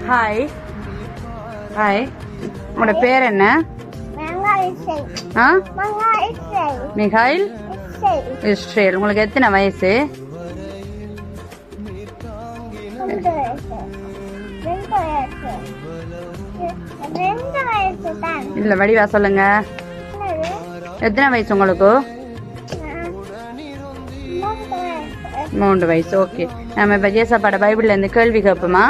Hi hi, உங்களோட பேர் என்ன? Mikhail Israel. உங்களுக்கு எத்தனை வயசு? இல்ல வடிவா சொல்லுங்க. எத்தனை வயசு உங்களுக்கு? 3 வயசு. ஓகே, நம்ம இப்ப ஜேசப்பாட பைபிள்ல இருந்து கேள்வி கேட்போமா?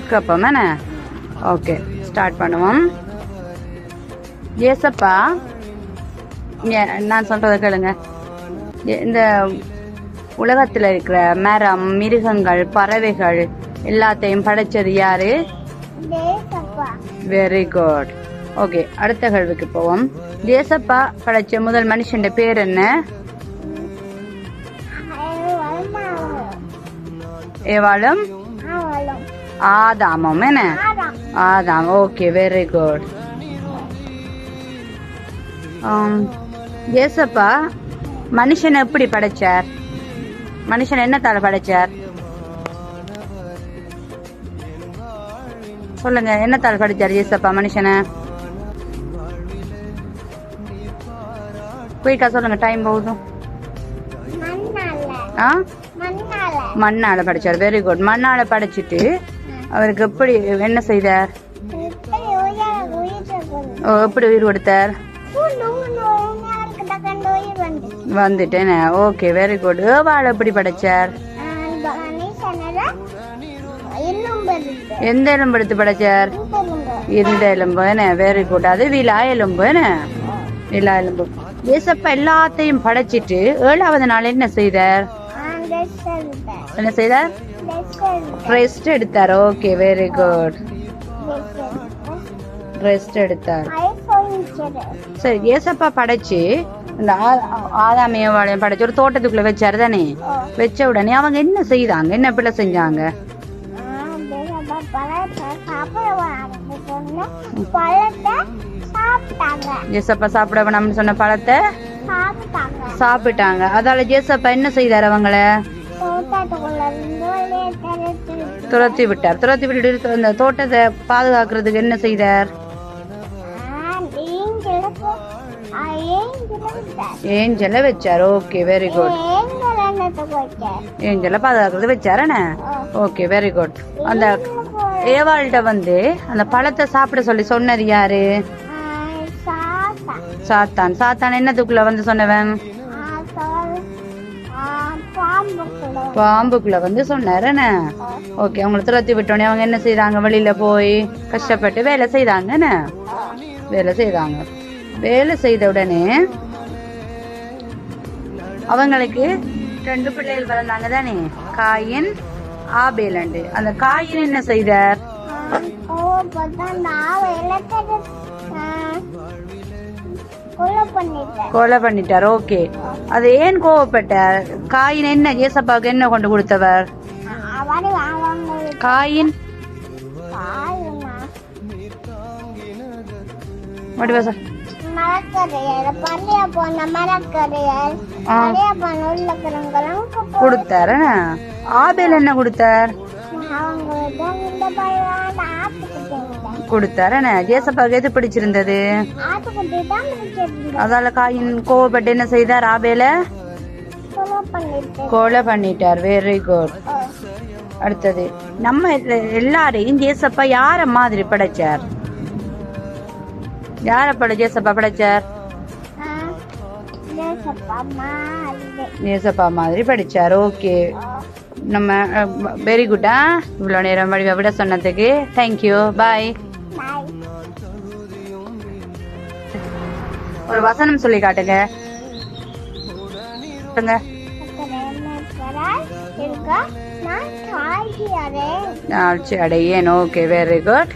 கேட்போம் தானே? ஓகே, ஸ்டார்ட் பண்ணுவோம். ஜேசப்பா, நான் சொல்றத கேளுங்க. இந்த உலகத்துல இருக்கிற மரம், மிருகங்கள், பறவைகள் எல்லாத்தையும் படைச்சது யாரு? Very good. ஓகே, அடுத்த கேள்விக்கு போவோம். ஜேசப்பா படைச்ச முதல் மனுஷன் பேர் என்ன? ஏவாளும் ஆதாமும். என்ன? ஆதாம். Okay, very good. ஜேசப்பா மனுஷனை எப்படி படைச்சார்? மனுஷன் என்னத்தால படைச்சார்? சொல்லுங்க, என்னத்தால படைச்சார் ஜேசப்பா மனுஷனை? குயிக்கா சொல்லுங்க, டைம் போகுதும். மண்ணால படைச்சார். Very good. மண்ணால படைச்சிட்டு அவருக்கு எப்படி என்ன செய்தார்? எப்படி உயிர் கொடுத்தார்? வந்துட்டேன். Okay, very good. ஏவாள் எப்படி படைச்சார்? எந்த எலும்பு எடுத்து படைச்சார்? இந்த எலும்பு. என்ன? Very good. அது விலா எலும்பு. என்ன? விலா எலும்பு. ஏசப்பா எல்லாத்தையும் படைச்சிட்டு 7வது நாள் என்ன செய்தார்? என்ன செய்தார்? ரெஸ்ட் எடுத்தார். Okay, very good. ரெஸ்ட் எடுத்தார். சரி, ஏசப்பா படைச்சு இந்த ஆதாமியவாளையும் படைச்சு ஒரு தோட்டத்துக்குள்ள வச்சாரு தானே? வச்ச உடனே அவங்க என்ன செய்தாங்க? என்ன பிள்ளை செஞ்சாங்க? ஜேசப்பா சாப்பிட வேணாம்னு சொன்ன பழத்தை சாப்பிட்டாங்க. அதால ஜேசப்பா என்ன செய்தார்? அவங்கள துரத்தி விட்டார். துரத்தி விட்டு அந்த தோட்டத்தை பாதுகாக்கிறதுக்கு என்ன செய்தார்? ஏஞ்சல வச்சார். Okay, very good. ஏஞ்சல பாதுகாக்கிறது வச்சாரு. Okay, very good. அந்த ஏவாள்கிட்ட அந்த பழத்தை சாப்பிட சொல்லி சொன்னது யாரு? சாத்தான். சாத்தான் என்னத்துக்குள்ள சொன்னவன்? பாம்புக்குள்ள சொன்னாரு. ஓகே, அவங்களை துரத்தி விட்டோன்னே அவங்க என்ன செய்தாங்க? வெளியில போய் கஷ்டப்பட்டு வேலை செய்தாங்க. வேலை செய்தாங்க. வேலை செய்த உடனே அவங்களுக்கு 2 பிள்ளைகள் பிறந்தாங்க தானே? காயின், ஆபேல். அந்த காயின் என்ன செய்தார்? கொலை பண்ணிட்டார். ஓகே, அது ஏன் கோவப்பட்டார்? காயின் என்ன ஏசப்பாவுக்கு என்ன கொண்டு கொடுத்தவர்? காயின் கொடுத்தார். ஆபேல் என்ன கொடுத்தார்? கொடுத்தாரு. ஜேசப்பாவுக்கு எது பிடிச்சிருந்தது? அதால காயின் கோவப்பட்டு என்ன செய்தார்? ஆபேல கொலை பண்ணிட்டார். Very good. அடுத்தது, நம்ம எல்லாரையும் ஜேசப்பா யார மாதிரி படைச்சார்? யார ஜேசப்பா படைச்சார்? ஜேசப்பா மாதிரி படிச்சார். ஓகே, நம்ம வெரி குட்டா. இவ்வளோ நேரம் வடிவ விட சொன்னதுக்கு தேங்க்யூ. பாய். ஒரு வசனம் சொல்லி காட்டுங்க. அடையேன். Okay, very good.